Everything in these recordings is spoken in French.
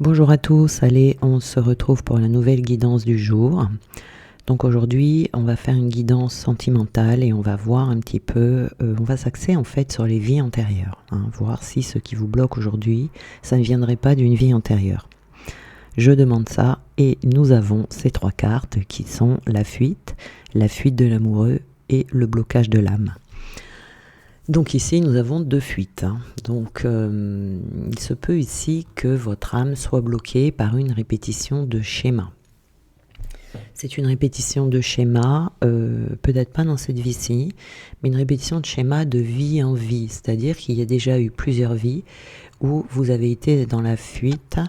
Bonjour à tous, allez, on se retrouve pour la nouvelle guidance du jour. Donc aujourd'hui, on va faire une guidance sentimentale et on va voir un petit peu, on va s'axer en fait sur les vies antérieures, voir si ce qui vous bloque aujourd'hui, ça ne viendrait pas d'une vie antérieure. Je demande ça et nous avons ces trois cartes qui sont la fuite de l'amoureux et le blocage de l'âme. Donc ici, nous avons deux fuites. Donc il se peut ici que votre âme soit bloquée par une répétition de schéma. C'est une répétition de schéma, peut-être pas dans cette vie-ci, mais une répétition de schéma de vie en vie. C'est-à-dire qu'il y a déjà eu plusieurs vies où vous avez été dans la fuite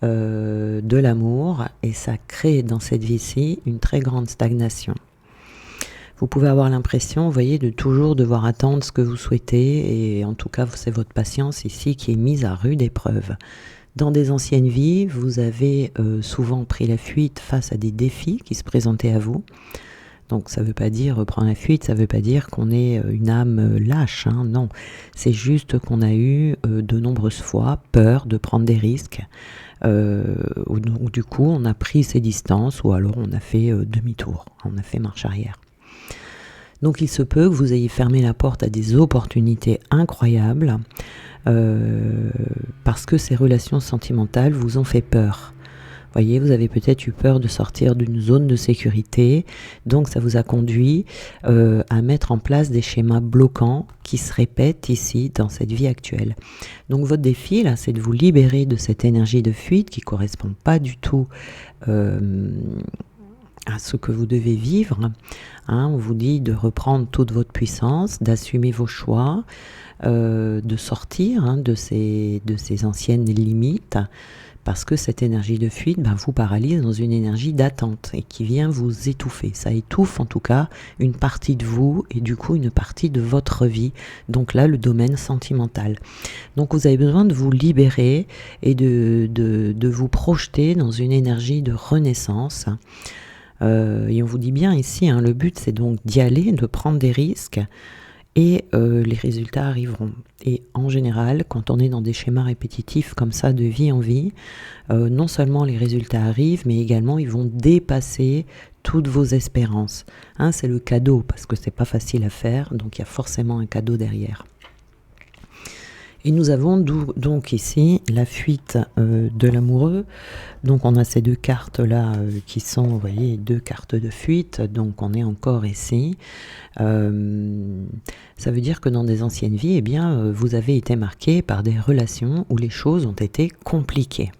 de l'amour et ça crée dans cette vie-ci une très grande stagnation. Vous pouvez avoir l'impression, vous voyez, de toujours devoir attendre ce que vous souhaitez et en tout cas, c'est votre patience ici qui est mise à rude épreuve. Dans des anciennes vies, vous avez souvent pris la fuite face à des défis qui se présentaient à vous. Donc ça ne veut pas dire prendre la fuite, ça ne veut pas dire qu'on est une âme lâche, non. C'est juste qu'on a eu de nombreuses fois peur de prendre des risques. Donc, du coup, on a pris ses distances ou alors on a fait demi-tour, on a fait marche arrière. Donc il se peut que vous ayez fermé la porte à des opportunités incroyables parce que ces relations sentimentales vous ont fait peur. Vous voyez, vous avez peut-être eu peur de sortir d'une zone de sécurité, donc ça vous a conduit à mettre en place des schémas bloquants qui se répètent ici dans cette vie actuelle. Donc votre défi là, c'est de vous libérer de cette énergie de fuite qui ne correspond pas du tout à ce que vous devez vivre. On vous dit de reprendre toute votre puissance, d'assumer vos choix, de sortir de ces anciennes limites, parce que cette énergie de fuite vous paralyse dans une énergie d'attente et qui vient vous étouffer. Ça étouffe en tout cas une partie de vous et du coup une partie de votre vie. Donc là, le domaine sentimental. Donc vous avez besoin de vous libérer et de vous projeter dans une énergie de renaissance. Et on vous dit bien ici, le but c'est donc d'y aller, de prendre des risques et les résultats arriveront. Et en général, quand on est dans des schémas répétitifs comme ça de vie en vie, non seulement les résultats arrivent, mais également ils vont dépasser toutes vos espérances. C'est le cadeau parce que c'est pas facile à faire, donc il y a forcément un cadeau derrière. Et nous avons donc ici la fuite de l'amoureux. Donc on a ces deux cartes-là qui sont, vous voyez, deux cartes de fuite. Donc on est encore ici. Ça veut dire que dans des anciennes vies, vous avez été marqué par des relations où les choses ont été compliquées.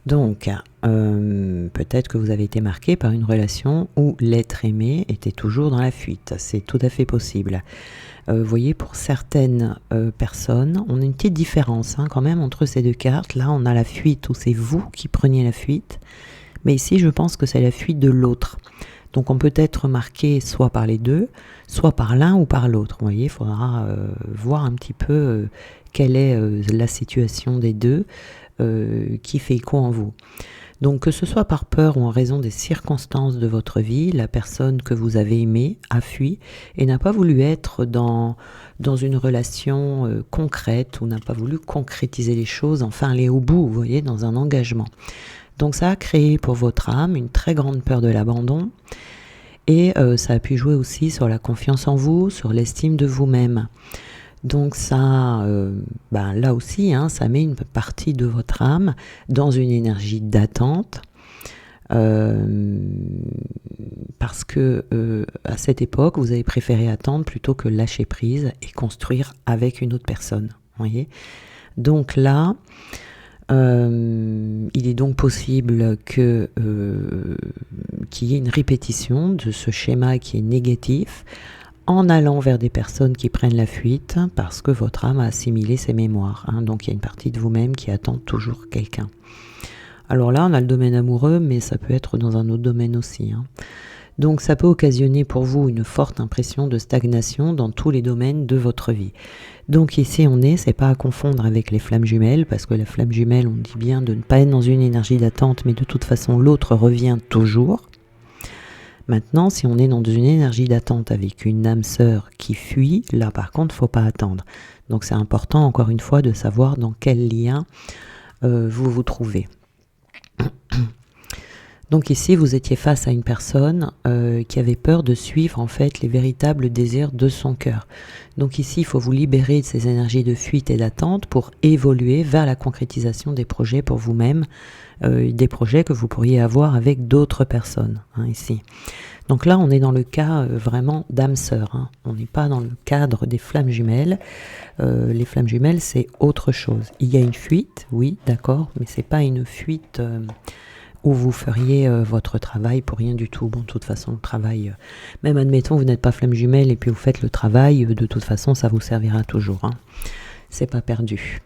Donc, peut-être que vous avez été marqué par une relation où l'être aimé était toujours dans la fuite. C'est tout à fait possible. Vous voyez, pour certaines personnes, on a une petite différence quand même entre ces deux cartes. Là, on a la fuite où c'est vous qui preniez la fuite. Mais ici, je pense que c'est la fuite de l'autre. Donc, on peut être marqué soit par les deux, soit par l'un ou par l'autre. Vous voyez, il faudra voir un petit peu quelle est la situation des deux qui fait écho en vous. Donc que ce soit par peur ou en raison des circonstances de votre vie, la personne que vous avez aimée a fui et n'a pas voulu être dans une relation concrète ou n'a pas voulu concrétiser les choses, enfin aller au bout, vous voyez, dans un engagement. Donc ça a créé pour votre âme une très grande peur de l'abandon et ça a pu jouer aussi sur la confiance en vous, sur l'estime de vous-même. Donc ça, là aussi, ça met une partie de votre âme dans une énergie d'attente parce que à cette époque, vous avez préféré attendre plutôt que lâcher prise et construire avec une autre personne. Voyez. Donc là, il est donc possible qu'il y ait une répétition de ce schéma qui est négatif en allant vers des personnes qui prennent la fuite parce que votre âme a assimilé ses mémoires. Donc il y a une partie de vous-même qui attend toujours quelqu'un. Alors là, on a le domaine amoureux, mais ça peut être dans un autre domaine aussi. Donc ça peut occasionner pour vous une forte impression de stagnation dans tous les domaines de votre vie. Donc ici c'est pas à confondre avec les flammes jumelles, parce que la flamme jumelle, on dit bien de ne pas être dans une énergie d'attente, mais de toute façon l'autre revient toujours. Maintenant, si on est dans une énergie d'attente avec une âme sœur qui fuit, là par contre, faut pas attendre. Donc c'est important encore une fois de savoir dans quel lien vous vous trouvez. Donc ici, vous étiez face à une personne qui avait peur de suivre en fait les véritables désirs de son cœur. Donc ici, il faut vous libérer de ces énergies de fuite et d'attente pour évoluer vers la concrétisation des projets pour vous-même, des projets que vous pourriez avoir avec d'autres personnes, hein, ici. Donc là, on est dans le cas vraiment d'âme sœur, hein. On n'est pas dans le cadre des flammes jumelles. Les flammes jumelles, c'est autre chose. Il y a une fuite, oui, d'accord, mais c'est pas une fuite où vous feriez votre travail pour rien du tout. Bon, de toute façon, le travail, même admettons, vous n'êtes pas flamme jumelle et puis vous faites le travail, de toute façon, ça vous servira toujours, hein. C'est pas perdu.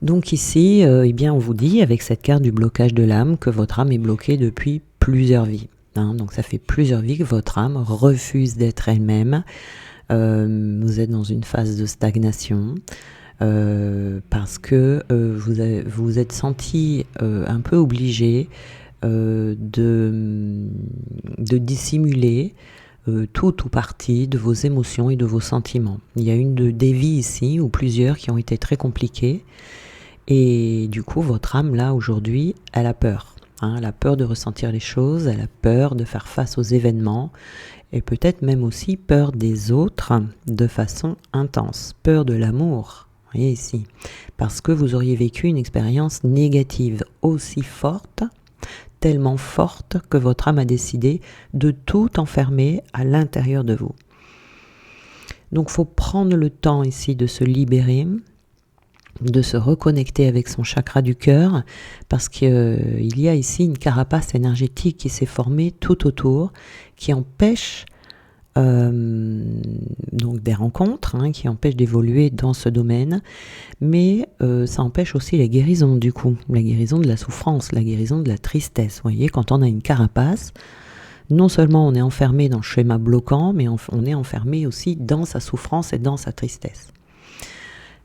Donc ici, eh bien, on vous dit, avec cette carte du blocage de l'âme, que votre âme est bloquée depuis plusieurs vies. Hein. Donc ça fait plusieurs vies que votre âme refuse d'être elle-même. Vous êtes dans une phase de stagnation. Parce que vous êtes senti un peu obligé de dissimuler tout ou partie de vos émotions et de vos sentiments. Il y a des vies ici, ou plusieurs, qui ont été très compliquées, et du coup, votre âme, là, aujourd'hui, elle a peur. Hein, elle a peur de ressentir les choses, elle a peur de faire face aux événements, et peut-être même aussi peur des autres de façon intense, peur de l'amour. Vous voyez ici, parce que vous auriez vécu une expérience négative aussi forte, tellement forte que votre âme a décidé de tout enfermer à l'intérieur de vous. Donc il faut prendre le temps ici de se libérer, de se reconnecter avec son chakra du cœur, parce qu'il y a ici une carapace énergétique qui s'est formée tout autour, qui empêche donc des rencontres, hein, qui empêchent d'évoluer dans ce domaine, mais ça empêche aussi la guérison du coup, la guérison de la souffrance, la guérison de la tristesse. Vous voyez, quand on a une carapace, non seulement on est enfermé dans le schéma bloquant, mais on est enfermé aussi dans sa souffrance et dans sa tristesse.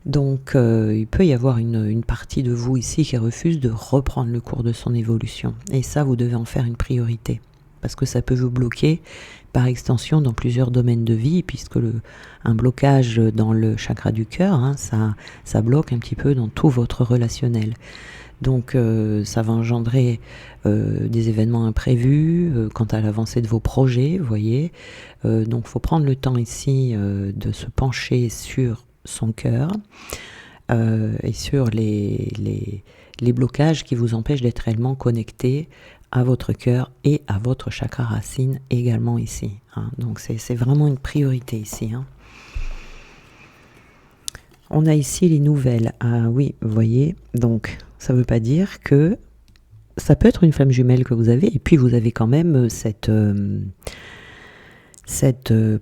Donc il peut y avoir une partie de vous ici qui refuse de reprendre le cours de son évolution, et ça vous devez en faire une priorité, parce que ça peut vous bloquer par extension dans plusieurs domaines de vie, puisque un blocage dans le chakra du cœur, hein, ça bloque un petit peu dans tout votre relationnel. Donc ça va engendrer des événements imprévus quant à l'avancée de vos projets, vous voyez. Donc il faut prendre le temps ici de se pencher sur son cœur et sur les blocages qui vous empêchent d'être réellement connecté à votre cœur et à votre chakra racine également ici. Hein. Donc c'est vraiment une priorité ici. Hein. On a ici les nouvelles. Ah oui, vous voyez, donc ça ne veut pas dire que ça peut être une flamme jumelle que vous avez, et puis vous avez quand même cette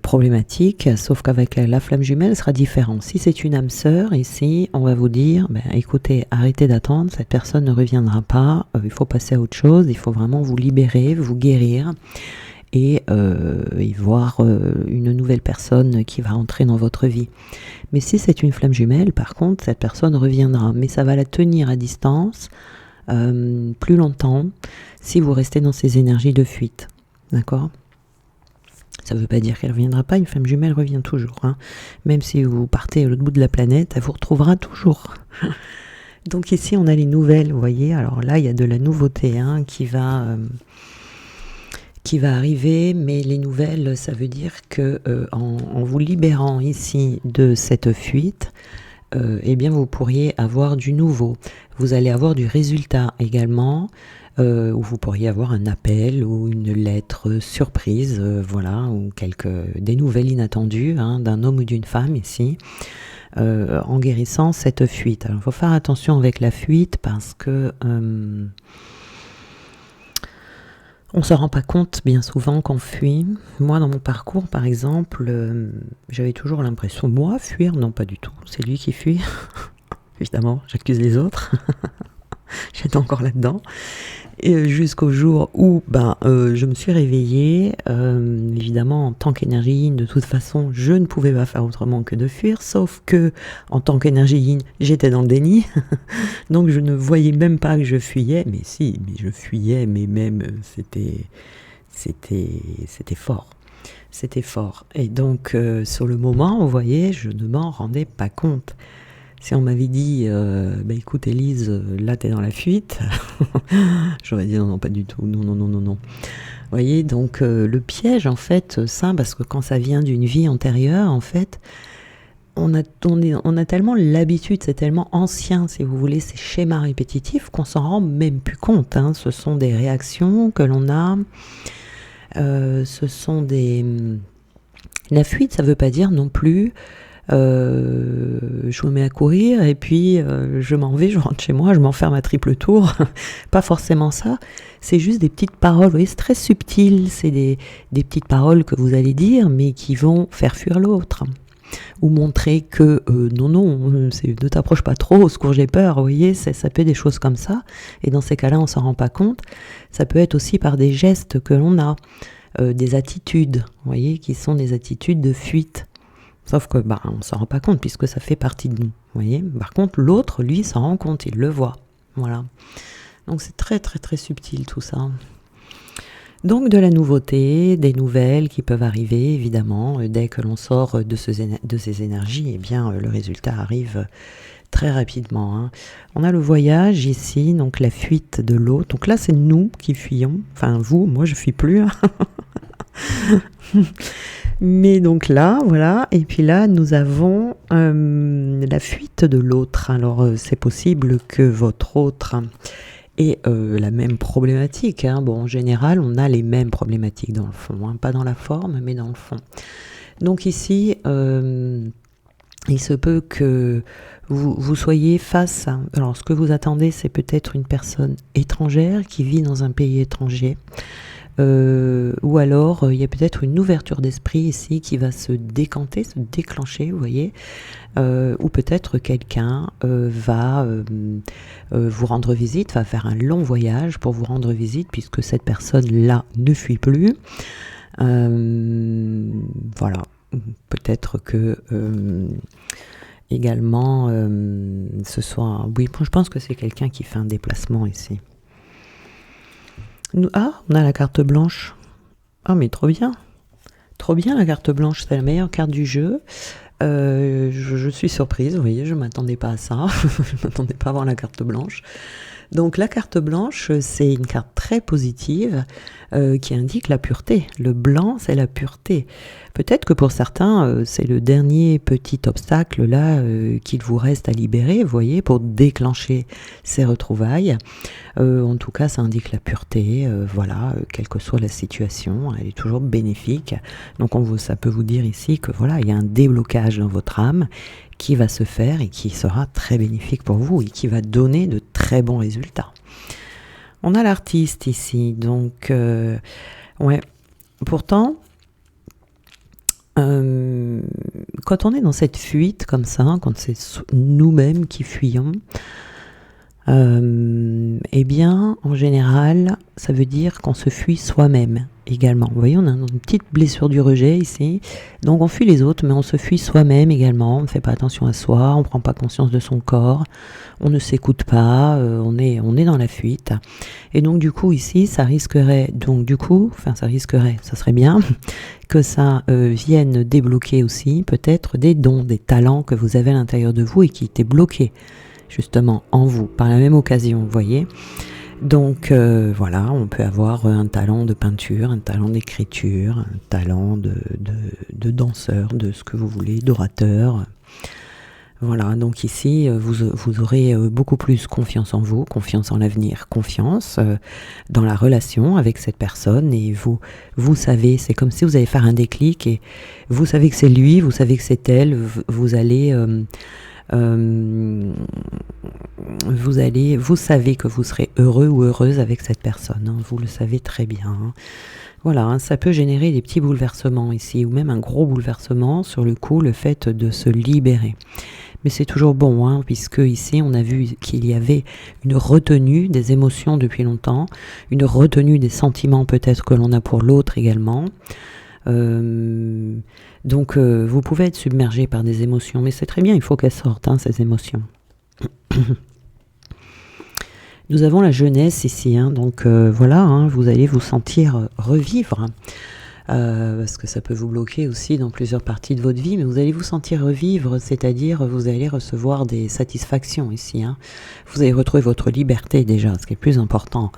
problématique, sauf qu'avec la flamme jumelle, sera différent. Si c'est une âme sœur, ici, on va vous dire, écoutez, arrêtez d'attendre, cette personne ne reviendra pas, il faut passer à autre chose, il faut vraiment vous libérer, vous guérir, et voir une nouvelle personne qui va entrer dans votre vie. Mais si c'est une flamme jumelle, par contre, cette personne reviendra, mais ça va la tenir à distance plus longtemps si vous restez dans ces énergies de fuite. D'accord ? Ça ne veut pas dire qu'elle ne reviendra pas, une flamme jumelle revient toujours. Hein. Même si vous partez à l'autre bout de la planète, elle vous retrouvera toujours. Donc ici, on a les nouvelles, vous voyez. Alors là, il y a de la nouveauté hein, qui va arriver, mais les nouvelles, ça veut dire que en vous libérant ici de cette fuite, eh bien vous pourriez avoir du nouveau. Vous allez avoir du résultat également, où vous pourriez avoir un appel ou une lettre surprise, voilà, ou des nouvelles inattendues hein, d'un homme ou d'une femme ici, en guérissant cette fuite. Alors il faut faire attention avec la fuite parce que on ne se rend pas compte bien souvent qu'on fuit. Moi, dans mon parcours, par exemple, j'avais toujours l'impression, moi, fuir, non pas du tout, c'est lui qui fuit. Évidemment, j'accuse les autres. J'étais encore là-dedans. Et jusqu'au jour où je me suis réveillée, évidemment en tant qu'énergie yin, de toute façon je ne pouvais pas faire autrement que de fuir, sauf que en tant qu'énergie yin, j'étais dans le déni, donc je ne voyais même pas que je fuyais, mais je fuyais, mais même c'était fort. C'était fort. Et donc sur le moment, vous voyez, je ne m'en rendais pas compte. Si on m'avait dit, bah écoute Élise, là t'es dans la fuite, j'aurais dit non, non, pas du tout, non, non, non, non, non. Vous voyez, donc le piège en fait, ça, parce que quand ça vient d'une vie antérieure, en fait, on a tellement l'habitude, c'est tellement ancien, si vous voulez, ces schémas répétitifs qu'on s'en rend même plus compte, hein. Ce sont des réactions que l'on a, ce sont des... La fuite, ça veut pas dire non plus je me mets à courir et puis je m'en vais, je rentre chez moi, je m'enferme à triple tour. Pas forcément ça, c'est juste des petites paroles, vous voyez, c'est très subtil, c'est des petites paroles que vous allez dire mais qui vont faire fuir l'autre ou montrer que non, non, ne t'approche pas trop, au secours j'ai peur, vous voyez, ça peut être des choses comme ça, et dans ces cas-là on s'en rend pas compte. Ça peut être aussi par des gestes que l'on a, des attitudes, vous voyez, qui sont des attitudes de fuite. Sauf que on s'en rend pas compte puisque ça fait partie de nous, vous voyez. Par contre, l'autre, lui, s'en rend compte, il le voit. Voilà. Donc c'est très très très subtil tout ça. Donc de la nouveauté, des nouvelles qui peuvent arriver, évidemment. Dès que l'on sort de ces énergies, eh bien le résultat arrive très rapidement, hein. On a le voyage ici, donc la fuite de l'autre. Donc là, c'est nous qui fuyons. Enfin, vous, moi, je fuis plus, hein. Mais donc là, voilà, et puis là, nous avons la fuite de l'autre. Alors, c'est possible que votre autre ait la même problématique, hein. Bon, en général, on a les mêmes problématiques dans le fond, hein. Pas dans la forme, mais dans le fond. Donc ici, il se peut que vous soyez face à... Alors, ce que vous attendez, c'est peut-être une personne étrangère qui vit dans un pays étranger. Ou alors il y a peut-être une ouverture d'esprit ici qui va se décanter, se déclencher, vous voyez, ou peut-être quelqu'un va vous rendre visite, va faire un long voyage pour vous rendre visite puisque cette personne-là ne fuit plus. Voilà, peut-être que également ce soit... Oui, je pense que c'est quelqu'un qui fait un déplacement ici. On a la carte blanche. Ah, mais trop bien. Trop bien la carte blanche, c'est la meilleure carte du jeu. Je suis surprise, vous voyez, je ne m'attendais pas à ça. Je ne m'attendais pas à avoir la carte blanche. Donc la carte blanche, c'est une carte très positive qui indique la pureté. Le blanc, c'est la pureté. Peut-être que pour certains, c'est le dernier petit obstacle là qu'il vous reste à libérer, vous voyez, pour déclencher ces retrouvailles. En tout cas, ça indique la pureté. Voilà, quelle que soit la situation, elle est toujours bénéfique. Donc ça peut vous dire ici que voilà, il y a un déblocage dans votre âme qui va se faire et qui sera très bénéfique pour vous et qui va donner de très bons résultats. On a l'artiste ici, donc ouais. Pourtant, quand on est dans cette fuite comme ça, quand c'est nous-mêmes qui fuyons, eh bien, en général, ça veut dire qu'on se fuit soi-même également. Vous voyez, on a une petite blessure du rejet ici. Donc, on fuit les autres, mais on se fuit soi-même également. On ne fait pas attention à soi, on ne prend pas conscience de son corps, on ne s'écoute pas, on est dans la fuite. Et donc, du coup, ici, ça serait bien que ça vienne débloquer aussi peut-être des dons, des talents que vous avez à l'intérieur de vous et qui étaient bloqués justement en vous, par la même occasion, vous voyez. Donc voilà, on peut avoir un talent de peinture, un talent d'écriture, un talent de danseur, de ce que vous voulez, d'orateur. Voilà, donc ici, vous aurez beaucoup plus confiance en vous, confiance en l'avenir, confiance dans la relation avec cette personne. Et vous savez, c'est comme si vous allez faire un déclic et vous savez que c'est lui, vous savez que c'est elle, vous allez... vous savez que vous serez heureux ou heureuse avec cette personne, hein, vous le savez très bien, hein. Voilà, hein, ça peut générer des petits bouleversements ici, ou même un gros bouleversement sur le coup, le fait de se libérer. Mais c'est toujours bon, hein, puisque ici on a vu qu'il y avait une retenue des émotions depuis longtemps, une retenue des sentiments peut-être que l'on a pour l'autre également. Donc vous pouvez être submergé par des émotions, mais c'est très bien, il faut qu'elles sortent, hein, ces émotions. Nous avons la jeunesse ici, hein, donc voilà, hein, vous allez vous sentir revivre parce que ça peut vous bloquer aussi dans plusieurs parties de votre vie, mais vous allez vous sentir revivre, c'est-à-dire vous allez recevoir des satisfactions ici, hein. Vous allez retrouver votre liberté déjà, ce qui est le plus important.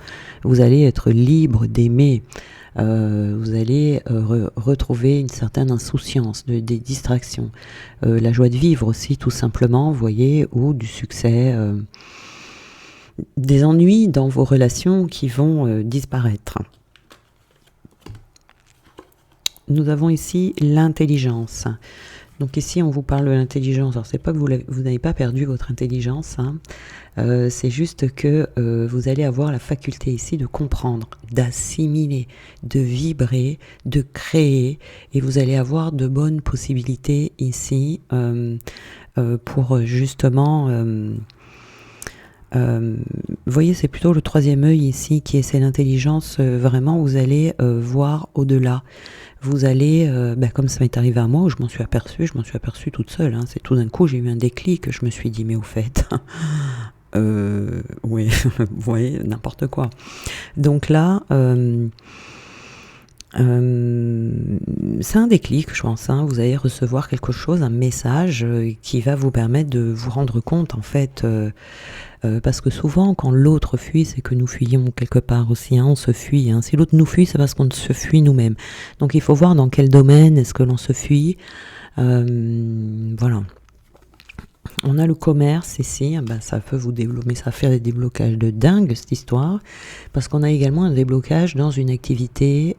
Vous allez être libre d'aimer. Vous allez retrouver une certaine insouciance, des distractions, la joie de vivre aussi tout simplement, vous voyez, ou du succès, des ennuis dans vos relations qui vont disparaître. Nous avons ici l'intelligence. Donc ici, on vous parle de l'intelligence. Alors, c'est pas que vous n'avez pas perdu votre intelligence, hein. C'est juste que vous allez avoir la faculté ici de comprendre, d'assimiler, de vibrer, de créer, et vous allez avoir de bonnes possibilités ici pour justement... vous voyez, c'est plutôt le troisième œil ici qui est, c'est l'intelligence. Vraiment, vous allez voir au-delà. Vous allez, comme ça m'est arrivé à moi, où je m'en suis aperçue toute seule, hein. C'est tout d'un coup, j'ai eu un déclic, je me suis dit, mais au fait, oui, vous voyez, n'importe quoi. Donc là, c'est un déclic, je pense, hein. Vous allez recevoir quelque chose, un message qui va vous permettre de vous rendre compte, en fait, parce que souvent, quand l'autre fuit, c'est que nous fuyons quelque part aussi, hein, on se fuit, hein. Si l'autre nous fuit, c'est parce qu'on se fuit nous-mêmes. Donc il faut voir dans quel domaine est-ce que l'on se fuit. Voilà. On a le commerce ici, ça peut vous débloquer, ça va faire des déblocages de dingue cette histoire, parce qu'on a également un déblocage dans une activité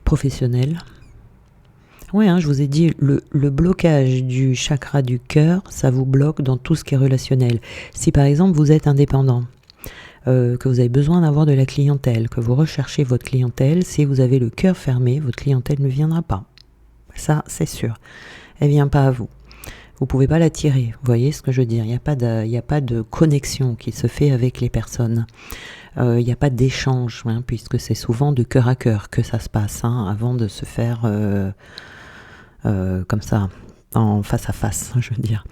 professionnelle. Oui, hein, je vous ai dit, le blocage du chakra du cœur, ça vous bloque dans tout ce qui est relationnel. Si par exemple vous êtes indépendant, que vous avez besoin d'avoir de la clientèle, que vous recherchez votre clientèle, si vous avez le cœur fermé, votre clientèle ne viendra pas. Ça, c'est sûr. Elle ne vient pas à vous. Vous ne pouvez pas l'attirer. Vous voyez ce que je veux dire ? Il n'y a pas de connexion qui se fait avec les personnes. Il n'y a pas d'échange, hein, puisque c'est souvent de cœur à cœur que ça se passe, hein, avant de se faire comme ça, en face à face, je veux dire.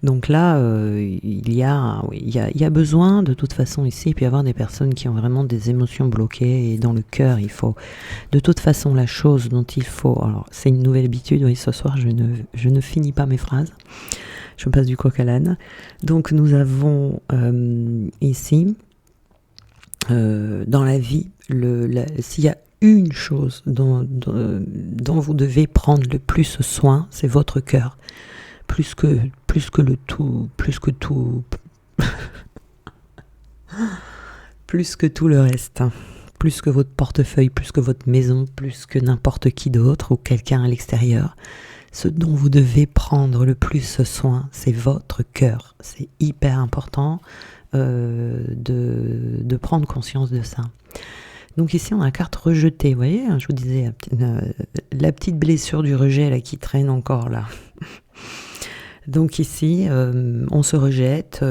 Donc là, il y a besoin de toute façon ici, puis avoir des personnes qui ont vraiment des émotions bloquées, et dans le cœur, il faut de toute façon la chose dont il faut. Alors c'est une nouvelle habitude, oui, ce soir je ne finis pas mes phrases, je passe du coq à l'âne. Donc nous avons ici dans la vie, s'il y a une chose dont vous devez prendre le plus soin, c'est votre cœur. Plus que tout, plus que tout le reste. Plus que votre portefeuille, plus que votre maison, plus que n'importe qui d'autre ou quelqu'un à l'extérieur. Ce dont vous devez prendre le plus soin, c'est votre cœur. C'est hyper important de prendre conscience de ça. Donc ici, on a la carte rejetée, vous voyez, je vous disais, la petite blessure du rejet là, qui traîne encore là. Donc ici, on se rejette.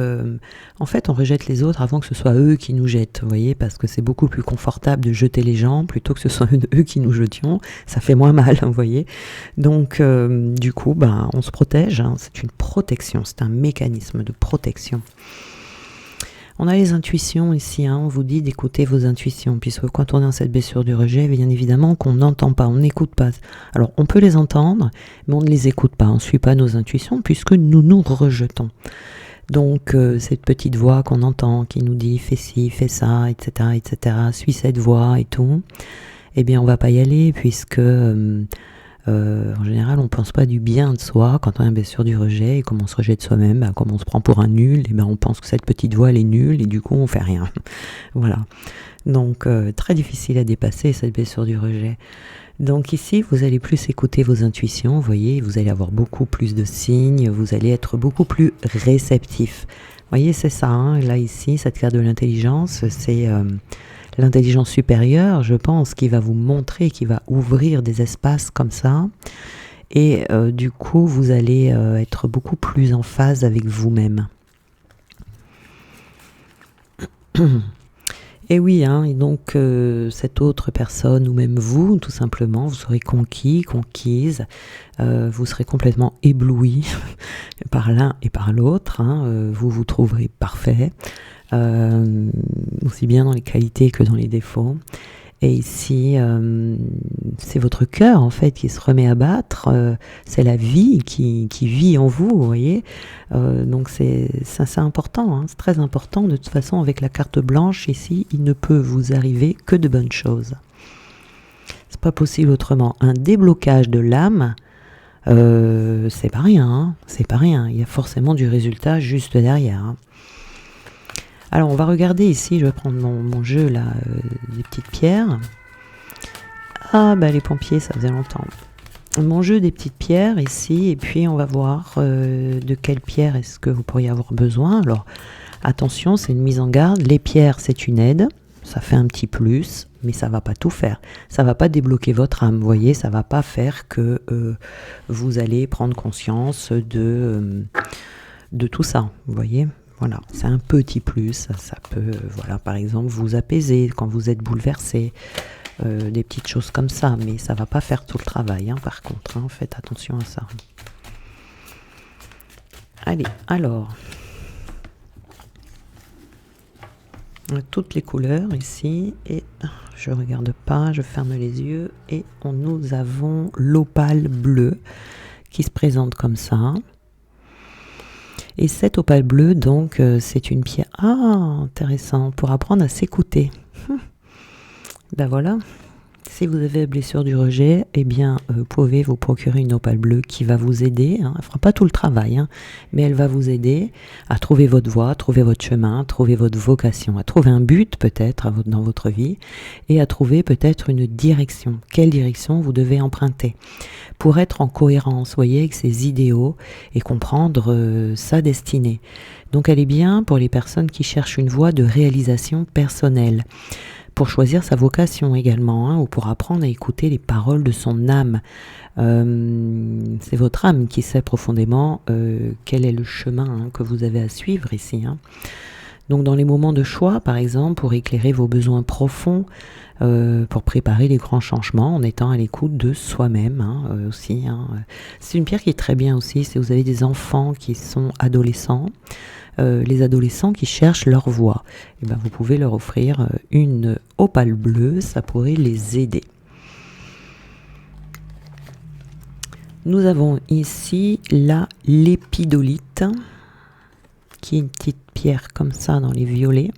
En fait, on rejette les autres avant que ce soit eux qui nous jettent, vous voyez, parce que c'est beaucoup plus confortable de jeter les gens plutôt que ce soit eux qui nous jetions. Ça fait moins mal, vous voyez. Donc, du coup, on se protège, hein. C'est une protection, c'est un mécanisme de protection. On a les intuitions ici, hein, on vous dit d'écouter vos intuitions, puisque quand on a cette blessure du rejet, bien évidemment qu'on n'entend pas, on n'écoute pas. Alors on peut les entendre, mais on ne les écoute pas, on ne suit pas nos intuitions, puisque nous nous rejetons. Donc cette petite voix qu'on entend, qui nous dit « fais ci, fais ça, etc., etc., suis cette voix et tout », eh bien on ne va pas y aller, puisque... en général, on ne pense pas du bien de soi quand on a une blessure du rejet, et comme on se rejette soi-même, comme on se prend pour un nul, et on pense que cette petite voix elle est nulle et du coup on fait rien. Voilà. Donc très difficile à dépasser cette blessure du rejet. Donc ici, vous allez plus écouter vos intuitions, vous voyez, vous allez avoir beaucoup plus de signes, vous allez être beaucoup plus réceptif. Vous voyez, c'est ça, hein, là ici, cette carte de l'intelligence, c'est... l'intelligence supérieure, je pense, qui va vous montrer, qui va ouvrir des espaces comme ça. Et du coup, vous allez être beaucoup plus en phase avec vous-même. Et oui, hein, et donc cette autre personne ou même vous, tout simplement, vous serez conquis, conquise, vous serez complètement ébloui par l'un et par l'autre, hein, vous vous trouverez parfait, aussi bien dans les qualités que dans les défauts. Et ici, c'est votre cœur en fait qui se remet à battre, c'est la vie qui vit en vous, vous voyez. Donc c'est important, hein, c'est très important. De toute façon, avec la carte blanche ici, il ne peut vous arriver que de bonnes choses. C'est pas possible autrement. Un déblocage de l'âme, c'est pas rien, hein, c'est pas rien. Il y a forcément du résultat juste derrière, hein. Alors on va regarder ici, je vais prendre mon jeu là, des petites pierres. Ah bah les pompiers, ça faisait longtemps. Mon jeu des petites pierres ici, et puis on va voir de quelle pierre est-ce que vous pourriez avoir besoin. Alors attention, c'est une mise en garde, les pierres c'est une aide, ça fait un petit plus, mais ça va pas tout faire. Ça va pas débloquer votre âme, vous voyez, ça va pas faire que vous allez prendre conscience de tout ça, vous voyez. Voilà, c'est un petit plus, ça peut, voilà, par exemple, vous apaiser quand vous êtes bouleversé, des petites choses comme ça, mais ça va pas faire tout le travail, hein, par contre, hein, faites attention à ça. Allez, alors, on a toutes les couleurs ici, et je regarde pas, je ferme les yeux, et nous avons l'opale bleu qui se présente comme ça. Et cette opale bleue, donc, c'est une pierre... Ah, intéressant, pour apprendre à s'écouter. Ben voilà, si vous avez la blessure du rejet, eh bien, vous pouvez vous procurer une opale bleue qui va vous aider. Hein. Elle ne fera pas tout le travail, hein, mais elle va vous aider à trouver votre voie, à trouver votre chemin, à trouver votre vocation, à trouver un but peut-être dans votre vie et à trouver peut-être une direction. Quelle direction vous devez emprunter pour être en cohérence, voyez, avec ses idéaux et comprendre sa destinée. Donc elle est bien pour les personnes qui cherchent une voie de réalisation personnelle, pour choisir sa vocation également, hein, ou pour apprendre à écouter les paroles de son âme. C'est votre âme qui sait profondément quel est le chemin, hein, que vous avez à suivre ici, hein. Donc dans les moments de choix, par exemple, pour éclairer vos besoins profonds, pour préparer les grands changements en étant à l'écoute de soi-même, hein, aussi, hein. C'est une pierre qui est très bien aussi si vous avez des enfants qui sont adolescents, les adolescents qui cherchent leur voie. Et ben vous pouvez leur offrir une opale bleue, ça pourrait les aider. Nous avons ici la lépidolite, qui est une petite pierre comme ça dans les violets.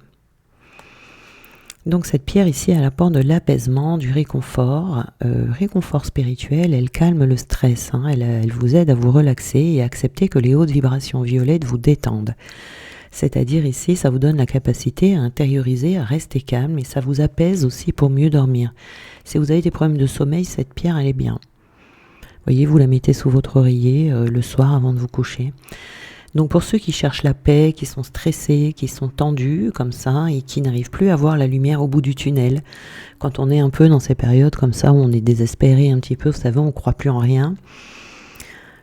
Donc cette pierre ici, elle apporte de l'apaisement, du réconfort, réconfort spirituel, elle calme le stress, hein, elle vous aide à vous relaxer et à accepter que les hautes vibrations violettes vous détendent. C'est-à-dire ici, ça vous donne la capacité à intérioriser, à rester calme et ça vous apaise aussi pour mieux dormir. Si vous avez des problèmes de sommeil, cette pierre, elle est bien. Voyez, vous la mettez sous votre oreiller le soir avant de vous coucher. Donc pour ceux qui cherchent la paix, qui sont stressés, qui sont tendus comme ça et qui n'arrivent plus à voir la lumière au bout du tunnel, quand on est un peu dans ces périodes comme ça où on est désespéré un petit peu, vous savez, on ne croit plus en rien.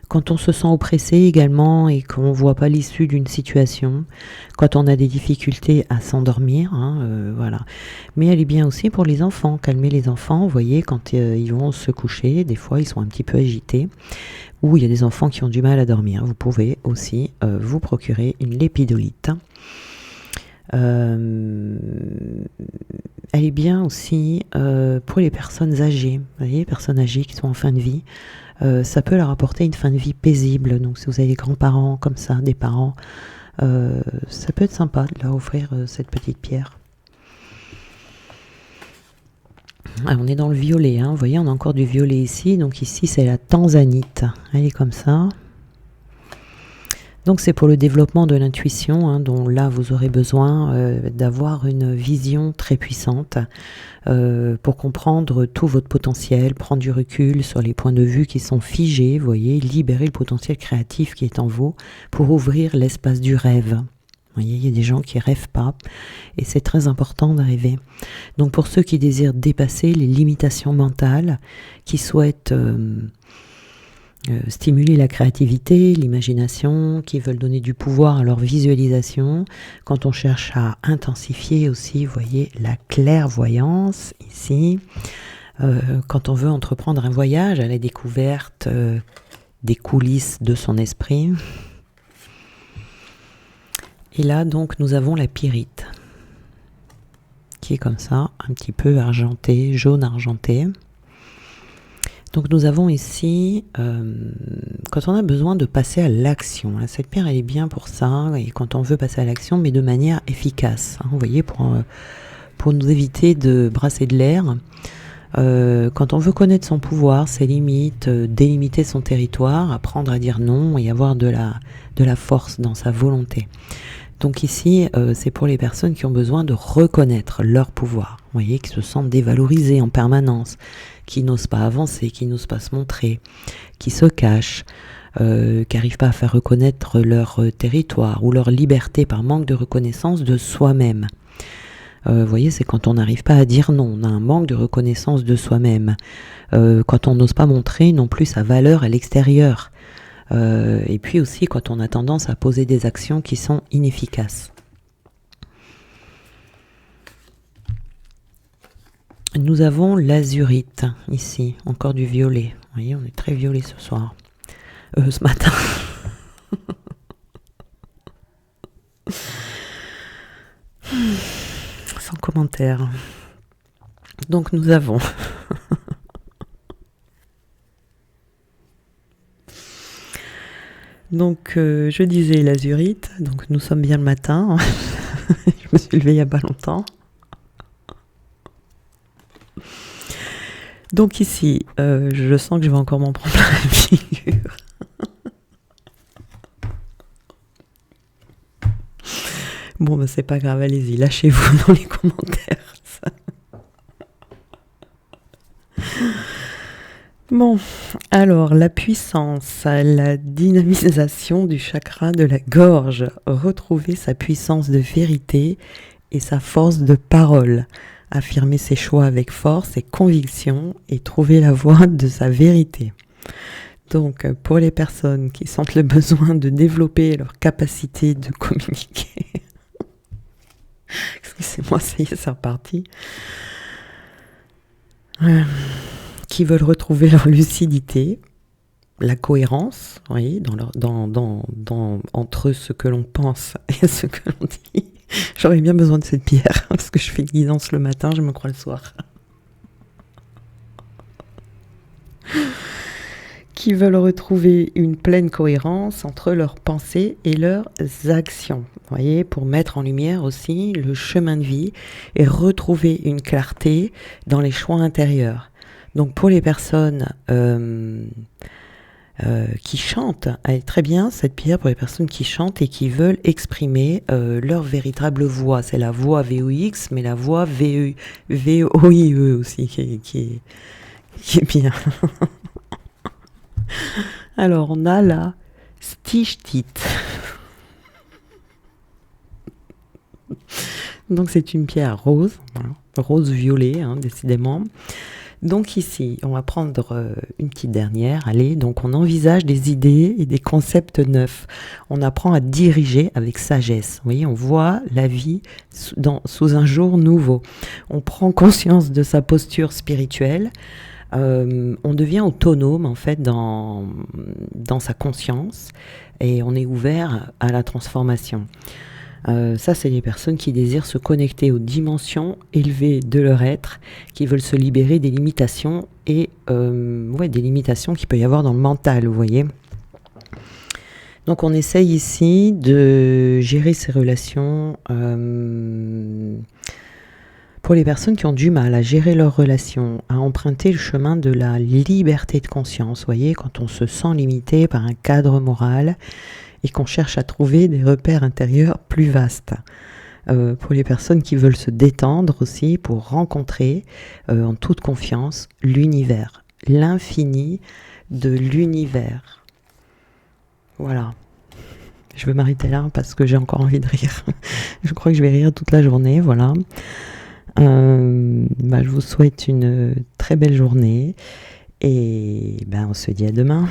Quand on se sent oppressé également et qu'on ne voit pas l'issue d'une situation, quand on a des difficultés à s'endormir, hein, voilà. Mais elle est bien aussi pour les enfants, calmer les enfants, vous voyez, quand ils vont se coucher, des fois ils sont un petit peu agités, ou il y a des enfants qui ont du mal à dormir, vous pouvez aussi vous procurer une lépidolite. Elle est bien aussi pour les personnes âgées, vous voyez, personnes âgées qui sont en fin de vie. Ça peut leur apporter une fin de vie paisible. Donc si vous avez des grands-parents comme ça, des parents, ça peut être sympa de leur offrir cette petite pierre. Alors, on est dans le violet, hein. Vous voyez, on a encore du violet ici. Donc ici, c'est la tanzanite. Elle est comme ça. Donc c'est pour le développement de l'intuition, hein, dont là vous aurez besoin d'avoir une vision très puissante pour comprendre tout votre potentiel, prendre du recul sur les points de vue qui sont figés, vous voyez, libérer le potentiel créatif qui est en vous pour ouvrir l'espace du rêve. Vous voyez, il y a des gens qui rêvent pas et c'est très important de rêver. Donc pour ceux qui désirent dépasser les limitations mentales, qui souhaitent stimuler la créativité, l'imagination, qui veulent donner du pouvoir à leur visualisation. Quand on cherche à intensifier aussi, vous voyez, la clairvoyance ici. Quand on veut entreprendre un voyage à la découverte des coulisses de son esprit. Et là, donc, nous avons la pyrite, qui est comme ça, un petit peu argenté, jaune argenté. Donc nous avons ici, quand on a besoin de passer à l'action, cette pierre elle est bien pour ça, et quand on veut passer à l'action, mais de manière efficace, vous voyez, pour nous éviter de brasser de l'air. Quand on veut connaître son pouvoir, ses limites, délimiter son territoire, apprendre à dire non et avoir de la force dans sa volonté. Donc ici, c'est pour les personnes qui ont besoin de reconnaître leur pouvoir, vous voyez, qui se sentent dévalorisées en permanence, qui n'osent pas avancer, qui n'osent pas se montrer, qui se cachent, qui n'arrivent pas à faire reconnaître leur territoire ou leur liberté par manque de reconnaissance de soi-même. Vous voyez, c'est quand on n'arrive pas à dire non, on a un manque de reconnaissance de soi-même. Quand on n'ose pas montrer non plus sa valeur à l'extérieur. Et puis aussi quand on a tendance à poser des actions qui sont inefficaces. Nous avons l'azurite ici, encore du violet. Vous voyez, on est très violet ce soir. Ce matin. Sans commentaire. Donc nous avons donc je disais l'azurite, donc nous sommes bien le matin. Je me suis levée il n'y a pas longtemps. Donc ici, je sens que je vais encore m'en prendre plein la figure. Bon, ben c'est pas grave, allez-y, lâchez-vous dans les commentaires. Bon, alors la puissance, la dynamisation du chakra de la gorge, retrouver sa puissance de vérité et sa force de parole, affirmer ses choix avec force et conviction et trouver la voie de sa vérité. Donc, pour les personnes qui sentent le besoin de développer leur capacité de communiquer, excusez-moi, ça y est, c'est reparti. Qui veulent retrouver leur lucidité, la cohérence, oui, entre ce que l'on pense et ce que l'on dit. J'aurais bien besoin de cette pierre, parce que je fais guidance le matin, je me crois le soir. Qui veulent retrouver une pleine cohérence entre leurs pensées et leurs actions. Vous voyez, pour mettre en lumière aussi le chemin de vie et retrouver une clarté dans les choix intérieurs. Donc pour les personnes qui chantent, elle est très bien cette pierre pour les personnes qui chantent et qui veulent exprimer leur véritable voix. C'est la voix VOX, mais la voix VOIE aussi qui est bien. Alors on a la stichtite. Donc c'est une pierre rose, voilà, rose-violet, décidément. Donc ici, on va prendre une petite dernière. Allez, donc on envisage des idées et des concepts neufs. On apprend à diriger avec sagesse. Vous voyez, on voit la vie sous un jour nouveau. On prend conscience de sa posture spirituelle. On devient autonome en fait dans sa conscience et on est ouvert à la transformation. Ça, c'est les personnes qui désirent se connecter aux dimensions élevées de leur être, qui veulent se libérer des limitations et des limitations qu'il peut y avoir dans le mental, vous voyez. Donc, on essaye ici de gérer ces relations pour les personnes qui ont du mal à gérer leurs relations, à emprunter le chemin de la liberté de conscience, vous voyez, quand on se sent limité par un cadre moral et qu'on cherche à trouver des repères intérieurs plus vastes. Pour les personnes qui veulent se détendre aussi, pour rencontrer en toute confiance l'univers, l'infini de l'univers. Voilà. Je vais m'arrêter là parce que j'ai encore envie de rire. Je crois que je vais rire toute la journée, voilà. Je vous souhaite une très belle journée et on se dit à demain.